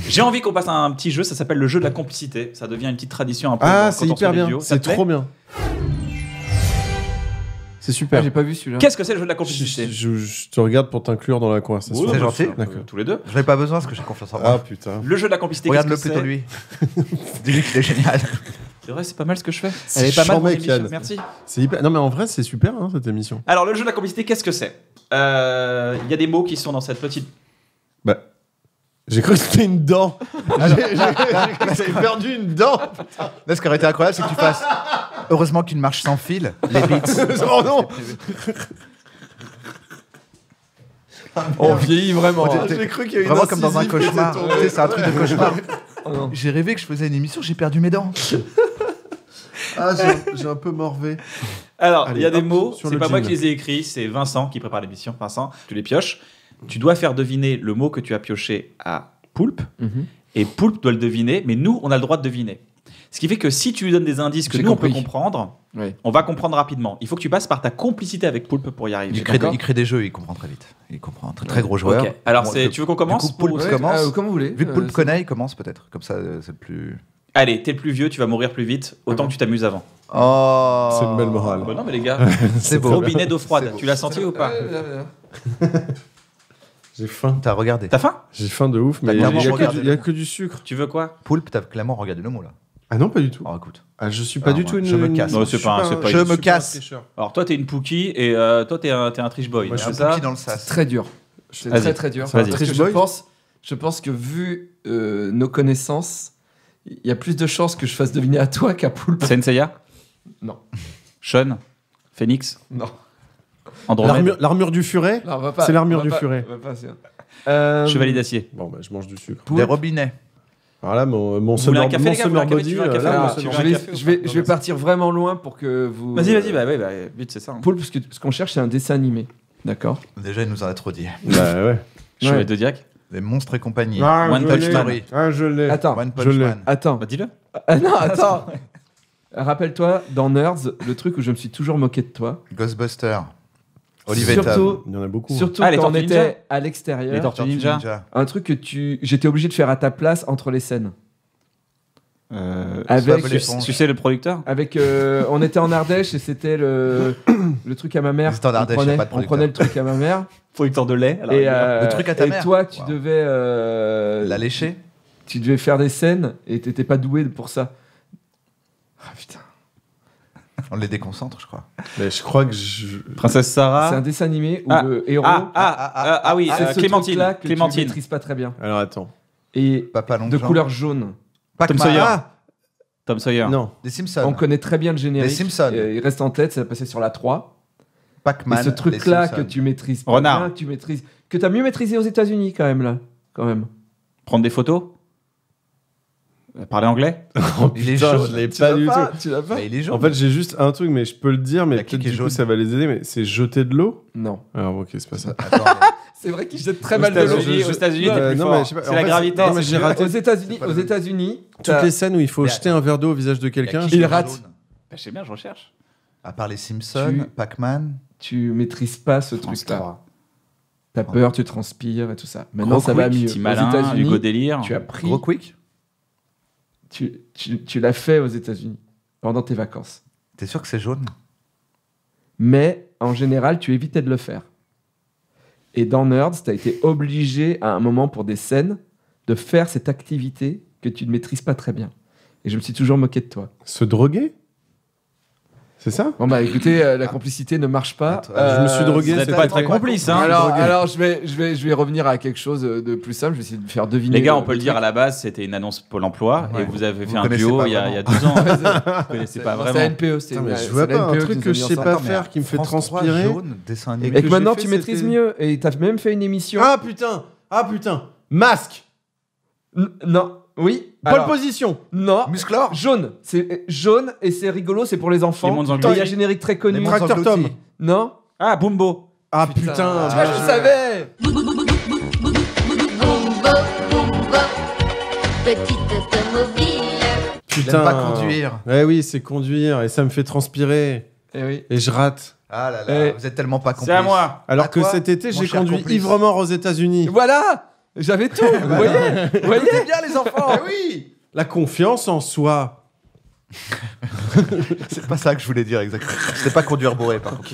J'ai envie qu'on passe à un petit jeu, ça s'appelle le jeu de la complicité. Ça devient une petite tradition un peu. Ah, c'est hyper bien. C'est trop bien. C'est super. J'ai pas vu celui-là. Qu'est-ce que c'est le jeu de la complicité? Je te regarde pour t'inclure dans la conversation. C'est gentil. D'accord. Tous les deux. Je n'ai pas besoin parce que j'ai confiance en moi. Ah putain. Le jeu de la complicité. Regarde-le qu'est-ce que plutôt lui. Dis-lui qu'il est génial. C'est vrai, c'est pas mal ce que je fais. C'est Elle est pas mal, chiant, mon mec, émission. Yann. Merci. C'est hyper. Non mais en vrai, c'est super cette émission. Alors, le jeu de la complicité, qu'est-ce que c'est? Il y a des mots qui sont dans cette petite. Bah. J'ai cru que c'était une dent. J'ai perdu une dent. Là, ce qui aurait été incroyable, c'est que tu fasses. Heureusement qu'une marche sans fil. Les bits. Oh non. On vieillit vraiment. J'ai cru qu'il y avait une Vraiment comme dans un incisive qui était cauchemar. tombée. Tu sais, c'est un truc de cauchemar. Oh non. J'ai rêvé que je faisais une émission, j'ai perdu mes dents. Ah, j'ai un peu morvé. Alors, Allez, il y a des hop, mots, sur c'est le pas moi qui jingle. les ai écrits, c'est Vincent qui prépare l'émission. Vincent, tu les pioches. Tu dois faire deviner le mot que tu as pioché à Poulpe. Et Poulpe doit le deviner, mais nous, on a le droit de deviner. Ce qui fait que si tu lui donnes des indices que J'ai nous, on peut compris. comprendre, Oui. on va comprendre rapidement. Il faut que tu passes par ta complicité avec Poulpe pour y arriver. D'accord. Il crée des jeux, il comprend très vite. Il comprend. Très gros joueur. Ok. Alors, Bon, tu veux qu'on commence Du coup, Poulpe pour- commence. Comme vous voulez. Vu que Poulpe c'est- connaît, il commence peut-être. Comme ça, c'est le plus. Allez, t'es le plus vieux, tu vas mourir plus vite. Autant que tu t'amuses avant. Oh. C'est une belle morale. Bah non, mais les gars, C'est beau. robinet d'eau froide. C'est beau. Tu l'as senti ou pas? J'ai faim. T'as regardé. T'as faim? J'ai faim de ouf, mais il y clairement a regardé. que du sucre. Tu veux quoi? Poulpe, t'as clairement regardé le mot là. Ah non, pas du tout. Oh, écoute. Ah, je suis pas Ah, du moi, tout une. je me casse. Non, c'est pas un- c'est pas Je une- me super casse. tricheur. Alors, toi, t'es une Pookie et toi, t'es un triche boy. Moi, je c'est Un ça? Pookie dans le sas. Très dur. C'est Vas-y. très très dur. C'est un Parce triche que boy je pense que vu nos connaissances, il y a plus de chances que je fasse deviner à toi qu'à Poulpe. Senseiya? Non. Sean? Phoenix? Non. Andromède? L'armure du furet. Non, on va pas. C'est l'armure on va du pas- furet. on va pas, c'est- Chevalier d'acier? Bon, bah, je mange du sucre. Des robinets. Alors là, mon voulez summer, un café, mon les gars, summer vous voulez un body. café, tu veux un café? là, Ah, mon tu summer veux Je un body. vais, café ou je vais- pas? je vais partir vraiment loin pour que vous. Vas-y, bah vite, c'est ça. hein. Poulpe, parce que ce qu'on cherche, c'est un dessin animé. D'accord. Déjà, il nous en a trop dit. Bah ouais. Chevalier de Diac? Les monstres et compagnie. One je Punch l'ai. Story. Ah, je l'ai. Attends. One je Punch l'ai. Man. Attends. Bah dis-le. Ah non, attends. Rappelle-toi, dans Nerds, le truc où je me suis toujours moqué de toi. Ghostbuster. Olive et Tom. Surtout, Il y en a beaucoup. surtout Ah, les quand on Tortues était Ninja. à Les l'extérieur. Tortues Tortue Ninja. Un truc que j'étais obligé de faire à ta place entre les scènes. Avec- Avec, l'éponge. sais le producteur? on était en Ardèche et c'était le truc à ma mère. C'était en Ardèche, y a pas de on producteur. prenait le truc à ma mère. Producteur de lait. Et, Le truc à ta et mère. toi, tu Wow. devais, La lécher. tu devais faire des scènes et t'étais pas doué pour ça. Ah putain. On les déconcentre, je crois. Mais je crois que je. Princesse C'est un Sarah? dessin animé où Ah. le héros. Oui, c'est ce Clémentine. truc-là que tu Clémentine. maîtrises pas très bien. Alors attends. Et Papa long de couleur jaune. Tom Sawyer. Ah Tom Sawyer. non. Des Simpsons. On connaît très bien le générique. Les Simpsons. Il reste en tête, ça passé sur la 3. Pac-Man. Et ce truc-là les que Simpsons. tu maîtrises pas Renard. bien, que tu maîtrises, que t'as mieux maîtrisé aux États-Unis quand même là, quand même. Prendre des photos? Parler anglais? Il est Putain, jaune. je l'ai Tu pas l'as du pas, tout. tu l'as pas. Bah, il est jaune. En fait, j'ai juste un truc, mais je peux le dire, mais La peut-être clique est du coup jaune. ça va les aider. Mais c'est jeter de l'eau. Non. Alors ok, c'est pas ça. Attends, C'est vrai qu'ils jettent très Aux mal de l'eau. États-Unis, aux États-Unis, t'es plus non, fort. mais je sais pas, C'est en la fait, gravité. non, mais j'ai raté Aux États-Unis, C'est pas le même. toutes t'as- les scènes où il faut Mais jeter un verre d'eau au visage de quelqu'un. qui Il est rate. jaune Bah, je sais bien, je recherche. À part les Simpsons, Tu- Pac-Man. tu maîtrises pas ce France truc-là. 3. T'as peur, tu transpires et tout ça. Maintenant, Gros ça va Quick, mieux. Petit Aux malin, États-Unis, Hugo Délire. tu as pris, Gros Quick. tu l'as fait aux États-Unis pendant tes vacances. T'es sûr que c'est jaune? Mais en général, tu évitais de le faire. Et dans Nerds, tu as été obligé à un moment pour des scènes de faire cette activité que tu ne maîtrises pas très bien. Et je me suis toujours moqué de toi. Se droguer. C'est ça? Bon bah écoutez, la complicité ne marche pas. Attends, je me suis drogué, Vous n'êtes c'est pas pas très très complice, hein? Alors je vais revenir à quelque chose de plus simple. Je vais essayer de faire deviner. Les gars, on peut le dire à la base, c'était une annonce Pôle emploi Ouais. et vous avez fait Vous un connaissez duo pas il y a vraiment. 12 ans. Vous connaissez pas C'est vraiment. la NPE. C'est Putain, mais la- je c'est vois la pas un NPE truc qui que nous je a sais mis pas ensemble. faire qui me fait France 3 transpirer. jaune, dessin animé. Et que que maintenant j'ai tu fait, maîtrises c'était- mieux. Et t'as même fait une émission. Ah putain! Ah putain! Masque! Non. Oui. Pole Alors, position! non. Musclor. Jaune. C'est jaune et c'est rigolo. C'est pour les enfants. Les mondes Il y a un engloutis. générique très Les connu. monstres Tracteur engloutis. Tom. Non. Ah, Bumbo. Ah putain! Tu vois, je savais. Bumbo, Bumbo, petite automobile. Putain! J'aime pas conduire. Ouais, oui, c'est conduire et ça me fait transpirer. Eh oui. Et je rate. Ah là là, Eh, vous êtes tellement pas complices. C'est à moi. Alors À que toi, cet été, mon j'ai cher conduit complice. ivre-mort aux États-Unis. Voilà. J'avais tout. Vous voyez bien les enfants. Ah oui. La confiance en soi. C'est pas ça que je voulais dire exactement. C'était pas conduire bourré, par contre.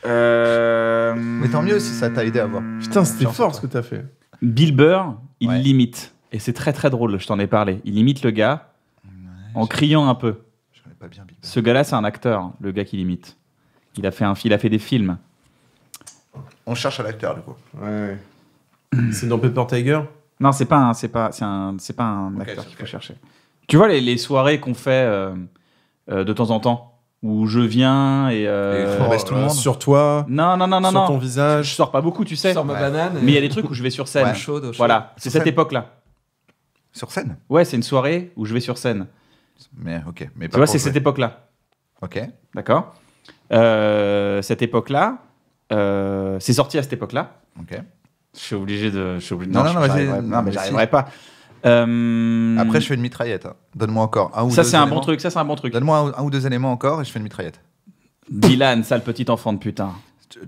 Mais tant mieux si ça t'a aidé à voir. Putain, c'était Chance fort à ce toi. que t'as fait. Bill Burr, il Ouais. l'imite. Et c'est très très drôle, je t'en ai parlé. Il imite le gars en criant un peu. Je connais pas bien Bill Burr. Ce gars-là, c'est un acteur, le gars qui l'imite. Il a fait des films. On cherche à l'acteur, du coup. Ouais. C'est dans Paper Tiger. Non, c'est pas un acteur c'est qu'il faut ok. chercher. Tu vois les soirées qu'on fait de temps en temps où je viens et on baisse tout le monde. Sur toi, non sur ton je visage. sors pas beaucoup, tu sais. Sur ma Ouais. banane. Mais il y a des trucs où je vais sur scène. Ouais. Chaude. Voilà, c'est Sur cette scène. époque-là. Sur scène. Ouais, c'est une soirée où je vais sur scène. Mais ok. Mais Tu pas vois, pour c'est jouer. cette époque-là. Ok. D'accord. Cette époque-là, c'est sorti à cette époque-là. Ok. Je suis obligé de. Non, non, vas-y. j'arriverai- Non, mais j'arriverai pas. Après, je fais une mitraillette. Hein. Donne-moi encore un ou Ça, deux c'est un bon éléments. truc. Ça, c'est un bon truc. Donne-moi un ou deux éléments encore et je fais une mitraillette. Dylan, sale petit enfant de putain.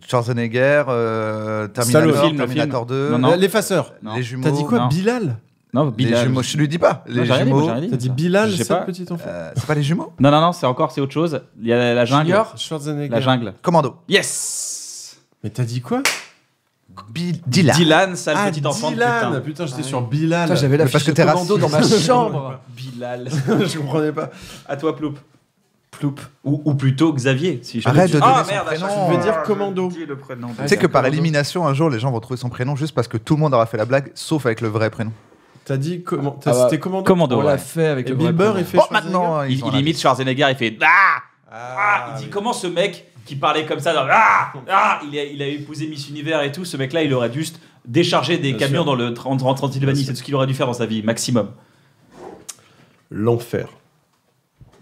Schwarzenegger, Stallone. Terminator, Film, Terminator 2, Non, non. L'effaceur. Non. les jumeaux. T'as dit quoi, Non. Bilal? Non, Les Bilal. jumeaux. Je lui dis pas. Non, Les j'ai rien dit, moi, jumeaux. j'ai rien dit. T'as dit ça. Bilal, Je sais sale pas. petit enfant. C'est pas les jumeaux? Non, c'est autre chose. Il y a la jungle. Junior. Schwarzenegger. La jungle. Commando. Yes. Mais t'as dit quoi? Dylan. Dylan, sale petit enfant Dylan. de Putain, j'étais sur Bilal. J'avais la Mais parce fiche que de t'es commando dans ma raciste. chambre. putain. Bilal. Je comprenais pas. À toi, Ploup. Ploup. Ou plutôt Xavier. Si je Arrête de donner Ah son merde, à chaque prénom. fois, Je vais dire je commando. dis le prénom. Tu sais que par Commando. élimination, un jour, les gens vont trouver son prénom juste parce que tout le monde aura fait la blague, sauf avec le vrai prénom. T'as dit comment? Ah bah, C'était commando. Commando. On ouais. l'a fait avec Et le Bill vrai Burr, prénom. il fait Bon, Schwarzenegger. maintenant, Il, ils ont il la imite liste. Schwarzenegger, il fait Ah, il dit oui. comment ce mec qui parlait comme ça, il a épousé Miss Univers et tout, ce mec-là, il aurait juste décharger des Bien camions sûr. dans le en Transylvanie, c'est tout ce qu'il aurait dû faire dans sa vie, maximum. L'enfer.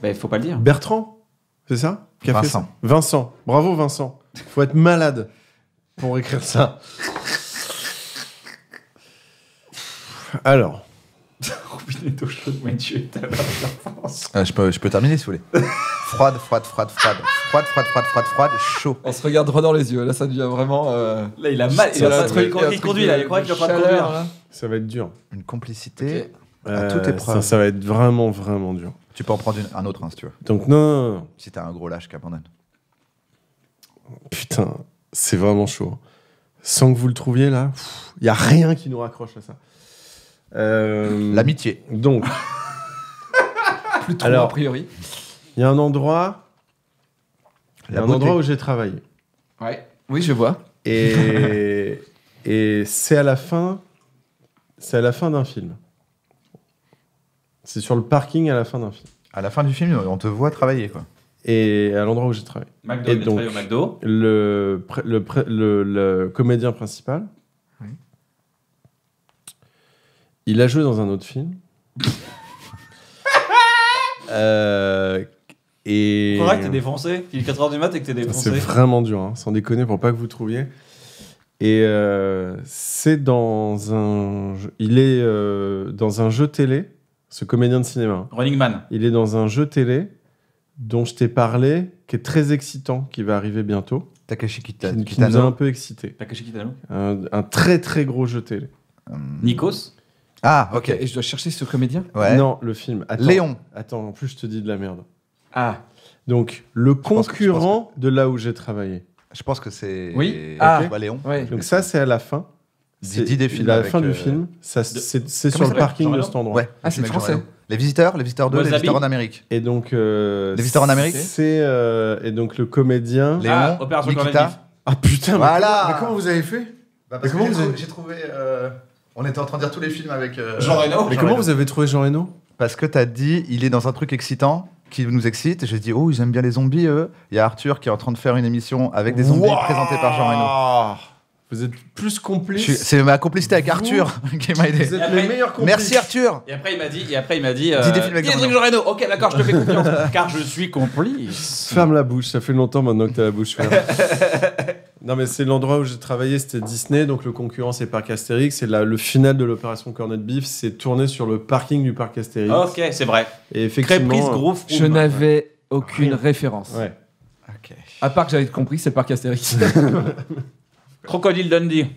Bah, faut pas le dire. Bertrand, c'est ça? Qui a fait Vincent. ça Vincent. Bravo Vincent. Faut être malade pour écrire ça. Alors, Robinet d'eau chaude, mais tu es à l'enfance. Je peux terminer si vous voulez. Froide, chaud. On se regarde droit dans les yeux. Là, ça devient vraiment. Là, il a mal. Il, Ça, a c'est- il croit qu'il conduit là. Il croit qu'il est en train de conduire. Là. ça va être dur. Une complicité. Ok. À toute épreuve. Ça va être vraiment, vraiment dur. Tu peux en prendre un autre, hein, si tu veux. Donc non. Si t'as un gros lâche qui abandonne. Putain, c'est vraiment chaud. Sans que vous le trouviez là, il y a rien qui nous raccroche à ça. L'amitié. Donc, Plus trop, Alors- a priori. il y a un endroit, La beauté. où j'ai travaillé. Ouais. Oui, je vois. Et, et c'est à la fin d'un film. C'est sur le parking à la fin d'un film. À la fin du film, on te voit travailler, quoi. Et à l'endroit où j'ai travaillé. McDo, Et il a donc- travaillé au McDo. Le comédien principal, Oui. il a joué dans un autre film. Et C'est vrai que t'es défoncé. Il est 4h du mat et que t'es c'est défoncé. vraiment dur, hein, sans déconner, pour pas que vous trouviez. Et c'est dans un... Il est dans un jeu télé, ce comédien de cinéma. Running Man. Il est dans un jeu télé dont je t'ai parlé, qui est très excitant, qui va arriver bientôt, Takashi qui nous a un Kitano. peu excité. Takashi Kitano. Un très très gros jeu télé. Nikos. Ah, ok. Et je dois chercher ce comédien. Ouais. Non, le film. Attends, Léon. Attends, en plus je te dis de la merde. Ah. Donc, le pense que- concurrent de là où j'ai travaillé. Je pense que c'est. Oui. Ah, Ah. Léon. Ouais. Donc ça, c'est à la fin. Didi des films à la avec, fin du film. Ça, c'est Comment sur il le s'appelle parking Jean de Reno cet endroit. Ouais. Ah, c'est le film avec français. Jean Reno. Les visiteurs 2, les Wasabi. visiteurs en Amérique. Et donc, Les visiteurs en Amérique et donc le comédien. Léon, Ah, Opération Nikita. Corned Ah putain, mais Voilà. comment- mais comment vous avez fait Parce comment que vous avez- j'ai trouvé. On était en train de dire tous les films avec. Jean Reno. Mais comment vous avez trouvé Jean Reno? Parce que t'as dit, il est dans un truc excitant qui nous excite. Et j'ai dit, oh, ils aiment bien les zombies, eux. Il y a Arthur qui est en train de faire une émission avec des zombies présentés par Jean Reno. Vous êtes plus complices. C'est ma complicité avec Vous- Arthur qui m'a aidé. Vous êtes Après- les meilleurs complices. Merci Arthur. Et après, il m'a dit. Dis des films avec dis des Jean trucs Jean Reno. Ok, d'accord, je te fais confiance. Car je suis complice. Ferme la bouche, ça fait longtemps maintenant que t'as la bouche ferme. Non mais c'est l'endroit où j'ai travaillé, c'était Disney, donc le concurrent c'est Parc Astérix, et le final de l'opération Corned Beef, c'est tourné sur le parking du Parc Astérix. Ok, c'est vrai. Et effectivement... Crépris, Groove. Je n'avais aucune référence. Ouais. Ok. À part que j'avais compris, c'est le parc Astérix. Crocodile Dundee.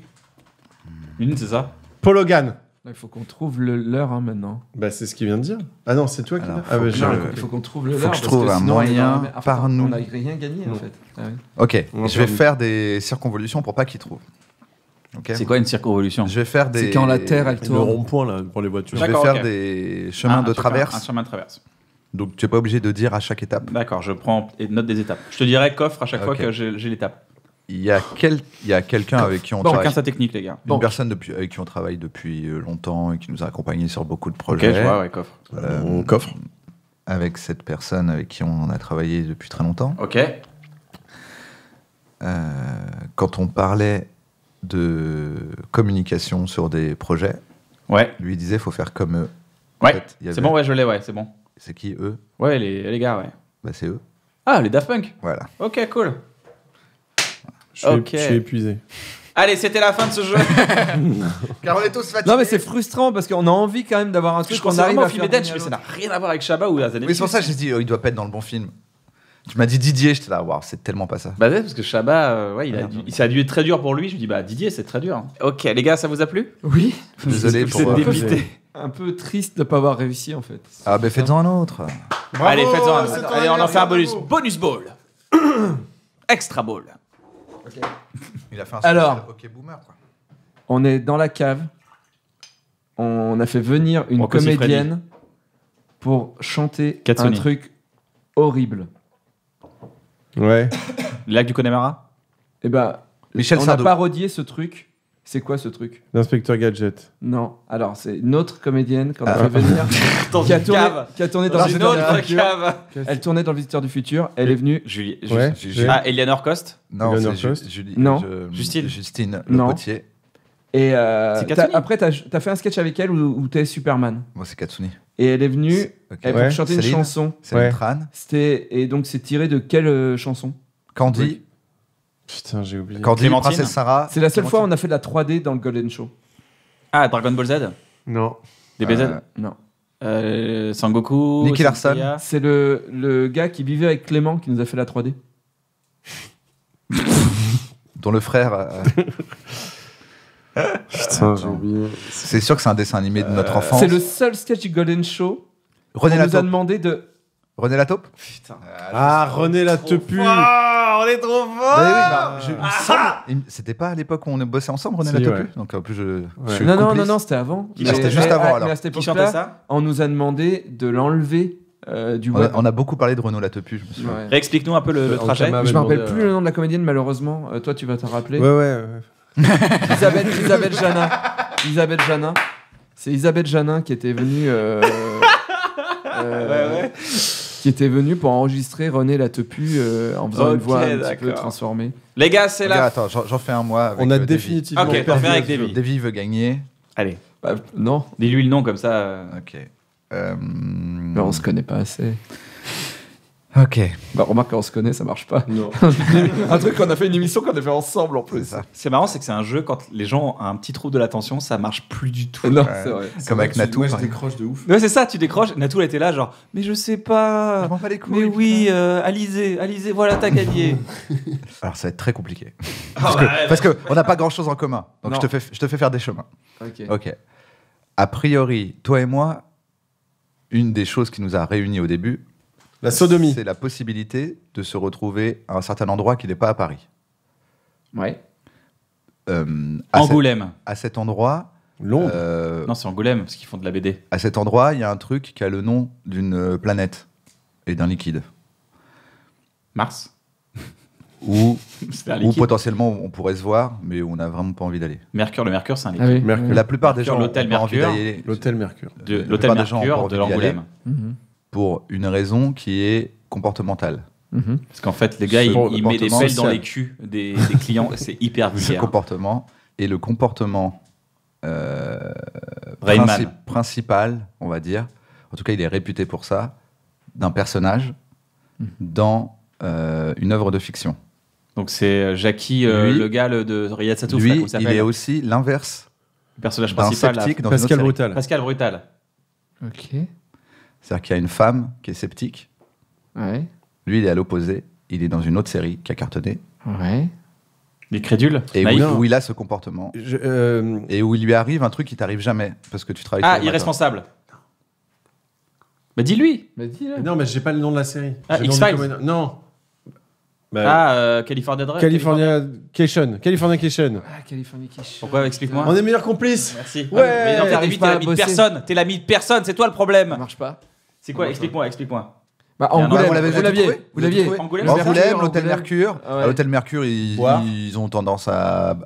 C'est ça. Paul Hogan. Il faut qu'on trouve l'heure hein, maintenant. Bah, c'est ce qu'il vient de dire. Ah non, c'est toi qui Alors, l'as. faut Ah, bah, que j'ai- Non, il faut qu'on trouve l'heure. Faut que je parce trouve un sinon, moyen par nous. On n'a rien gagné en fait. Ah ouais. Ok, On va je vais faire faire des circonvolutions pour pas qu'ils trouvent. Ok. C'est quoi une circonvolution? Je vais faire des. C'est quand la Terre elle Le tourne. rond-point, là, pour les voitures. Je vais D'accord, faire ok. des chemins de Un traverse. chemin de traverse. Donc tu n'es pas obligé de dire à chaque étape. D'accord, je prends et note des étapes. Je te dirai coffre à chaque fois Ok. que j'ai l'étape. Il y a quelqu'un avec qui on Bon, travaille. aucun sa technique, les gars. Une personne avec qui on travaille depuis longtemps et qui nous a accompagnés sur beaucoup de Ok, projets. je vois, ouais, coffre. Mon coffre. Avec cette personne avec qui on a travaillé depuis très longtemps. Ok. Quand on parlait de communication sur des projets, Ouais, lui disait faut faire comme eux. En ouais. fait, il y C'est avait- bon, ouais, je l'ai, ouais, c'est bon. C'est qui eux? Ouais, les gars, ouais. Bah c'est eux. Ah, les Daft Punk. Voilà. Ok, cool. Je suis épuisé. Allez, c'était la fin de ce jeu. Car on est tous fatigués. Non mais c'est frustrant parce qu'on a envie quand même d'avoir un truc Je qu'on pense arrive vraiment à au film faire. Eden, l'un à mais ça l'autre. n'a rien à voir avec Shabba ou Azanel. Oui, c'est pour ça que j'ai dit il doit pas être dans le bon film. Tu m'as dit Didier, j'étais là, waouh, c'est tellement pas ça. Bah ouais, parce que Shabba, ouais, ça a dû être très dur pour lui. Je lui dis, bah Didier, c'est très dur. Ok, les gars, ça vous a plu? Oui. Désolé pour. Vous êtes euh, dépité. Un peu triste de ne pas avoir réussi en fait. Ah ben faites-en un autre. Allez, faites-en un. c'est ton Allez, on en fait un bonus. anniversaire, Bonus ball. Extra ball. Il a fait un Alors. spécial hockey boomer quoi. On est dans la cave. On a fait venir une Rocco Siffredi. comédienne pour chanter Katsuni. un truc horrible. Ouais. Le lac du Connemara. Et ben, Michel on a Sardou. parodié ce truc. C'est quoi ce truc? L'inspecteur Gadget. Non. Alors, c'est une autre comédienne qu'on a Ah. fait venir. Dans qui, a une tourné, cave. qui a tourné dans Dans le une Visiteur du autre futur. cave. Elle tournait dans le Visiteur du futur. Elle est venue. Julie. Ouais. Ah, Eleanor Coste. Non, Eleanor c'est Coste. Julie. Non. Justine. Justine Non. Le Potier. Et C'est Katsuni. après, t'as fait un sketch avec elle où t'es Superman. Moi c'est Katsuni. Et elle est venue Ok. elle Ouais. pour chanter une Céline. chanson. Céline Ouais. Tran. Et donc, c'est tiré de quelle chanson? Candy. Putain, j'ai oublié. Candy, Clémentine. Princesse Sarah. C'est la seule fois où on a fait de la 3D dans le Golden Show. Ah, Dragon Ball Z. Non. DBZ. Non. Sangoku. Nicky Larson. Senseiya. C'est le gars qui vivait avec Clément qui nous a fait la 3D. Dont le frère. Putain, j'ai oublié. C'est sûr que c'est un dessin animé de notre enfance. C'est le seul sketch du Golden Show René qu'on nous a Lataupe. demandé de... René Lataupe. Putain. Ah, René la tepu. on est trop fort. Bah oui, bah, il me semble- C'était pas à l'époque où on bossait ensemble, René Si, Lataupe. ouais. Donc en plus, je Ouais. suis Non, complice. non, c'était avant. Ah, c'était juste avant, alors. Mais à cette Qui chantait époque-là, ça? on nous a demandé de l'enlever du On web. a beaucoup parlé de Renaud Lataupu, je me souviens. Ouais. Réexplique-nous un peu le En trajet. Kama- Je me rappelle demandé, plus le nom de la comédienne, malheureusement. Toi, tu vas t'en rappeler. Ouais, ouais, ouais. Isabelle Janin. Isabelle Janin. C'est Isabelle Janin qui était venue. Qui était venue pour enregistrer René Latepu en faisant une Ok, voix un petit peu d'accord. transformée. Les gars, c'est Regarde, la. attends, j'en fais un moi. Avec, On a Davy. définitivement Ok, t'en perdu fais avec la- Davy. Davy veut gagner. Allez, Bah, non, dis-lui le nom comme ça. Ok. mais on se connaît pas assez. Ok. Bah, remarque, quand on se connaît, ça marche pas. Non. Un truc qu'on a fait une émission qu'on a fait ensemble en C'est plus. ça. C'est marrant, c'est que c'est un jeu, quand les gens ont un petit trouble de l'attention, ça marche plus du tout. Non, Ouais. c'est vrai. Comme avec Natou. Moi, je par exemple. décroche de ouf. Ouais, c'est ça, tu décroches. Natou, elle était là, genre, mais je sais pas. Je m'en bats les couilles, Mais oui, putain. Alizé, voilà, t'as gagné. Alors ça va être très compliqué. Ah Parce que on n'a pas grand chose en commun. Donc Non. je te fais faire des chemins. Ok. Ok. A priori, toi et moi, une des choses qui nous a réunis au début, La sodomie. c'est la possibilité de se retrouver à un certain endroit qui n'est pas à Paris. Ouais. Angoulême. À cet endroit, Londres. Non, c'est Angoulême, parce qu'ils font de la BD. à cet endroit, il y a un truc qui a le nom d'une planète et d'un liquide. Mars. Où, C'est un où liquide. potentiellement on pourrait se voir, mais où on n'a vraiment pas envie d'aller. Mercure, le Mercure, c'est un liquide. Ah oui. Mercure. La plupart des Mercure, gens l'hôtel ont pas envie Mercure. d'aller L'hôtel Mercure. De La l'hôtel plupart des gens ont pas Mercure envie de d'y aller. l'Angoulême. Mhm. pour une raison qui est comportementale. Mhm. Parce qu'en fait, les gars, Ce ils mettent des comportement pelles dans social. les culs des clients. C'est hyper Ce vulgaire. comportement et le comportement Rain Man. principal, on va dire, en tout cas il est réputé pour ça, d'un personnage dans une œuvre de fiction. Donc c'est Jackie, Lui- le gars de Riyad Satouf. là, Lui, comment il il s'appelle est aussi l'inverse Le personnage d'un principal. là. sceptique dans une autre Pascal série. Brutal. Pascal Brutal. Ok. C'est-à-dire qu'il y a une femme qui est sceptique, Ouais. lui il est à l'opposé, il est dans une autre série qui a cartonné, Ouais. Les crédules. Et Naïfs. où il a ce comportement. Et où il lui arrive un truc qui t'arrive jamais. Parce que tu travailles Ah, tous les matins. irresponsable. Bah dis-lui. Mais dis-le. Non, mais j'ai pas le nom de la série. Ah, J'ai le nom X-Files. du comédien. Non. Bah, California Drive. Californication. Californication. Ah, Californication. Pourquoi? Explique-moi. On est meilleurs complices. Merci. Ouais, mais en fait, t'arrives t'es pas à l'ami de bosser. personne. T'es l'ami de personne, c'est toi le Ça problème. marche pas. C'est quoi? Ça marche Explique-moi. Bah, Il y a un Angoulême, endroit où vous l'aviez. Vous l'aviez. Angoulême, Le Angoulême, Mercure, l'hôtel Angoulême. Mercure. Ah ouais. À l'hôtel Mercure, Boire. ils ont tendance à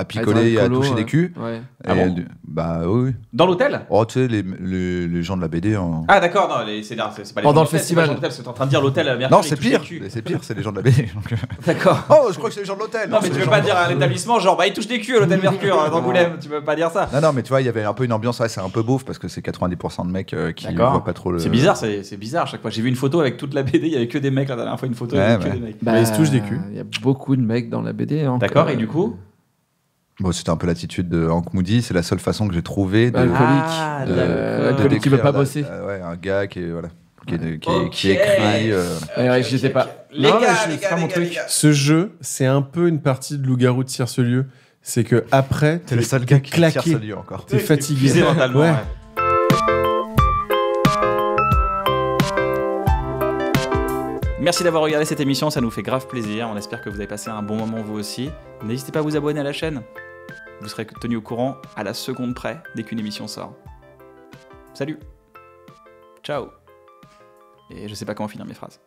picoler, Ah, à ils ont un toucher colo, des culs. Ouais. Ah bon Bah oui. Dans l'hôtel? Oh, tu sais, les gens de la BD. Ah d'accord, non, c'est pas les Pendant gens de le l'hôtel, festival. c'est pas les gens de l'hôtel, parce que t'es en train de dire l'hôtel Mercure. Non, ils c'est touchent pire. des culs. C'est pire, c'est les gens de la BD. donc. D'accord. Oh, je crois que c'est les gens de l'hôtel. Non, mais c'est tu les veux gens pas de- dire à l'établissement, genre, bah, il touche des culs à l'hôtel Mercure d'Angoulême, tu peux pas dire ça. Non, mais tu vois, il y avait un peu une ambiance, ouais, c'est un peu beauf parce que c'est 90% de mecs qui D'accord. voient pas trop le. C'est bizarre, c'est bizarre à chaque fois. J'ai vu une photo avec toute la BD, il y avait que des mecs la dernière fois, une photo, il y avait Ouais, que ouais. des mecs. Bah, ils se touchent des culs. Il y a beaucoup de mecs dans la BD. Hein, D'accord, que- et du coup Bon, c'était un peu l'attitude de Hank Moody, c'est la seule façon que j'ai trouvé de. Alcoolique. Ah, de- d'accord. alcoolique qui veut pas bosser. Ouais, un gars qui est, voilà, qui Ok. écrit. Ouais, j'y étais pas. Les Non, mais gars, je- les c'est pas gars, mon les gars, truc. les gars. Ce jeu, c'est un peu une partie de Loup-garou de Tiercelieu. C'est que après, T'es le seul gars qui tire claqué. ce lieu encore. T'es fatigué. Épuisé mentalement, Ouais. ouais. Merci d'avoir regardé cette émission, ça nous fait grave plaisir. On espère que vous avez passé un bon moment vous aussi. N'hésitez pas à vous abonner à la chaîne. Vous serez tenu au courant à la seconde près dès qu'une émission sort. Salut. Ciao. Et je sais pas comment finir mes phrases.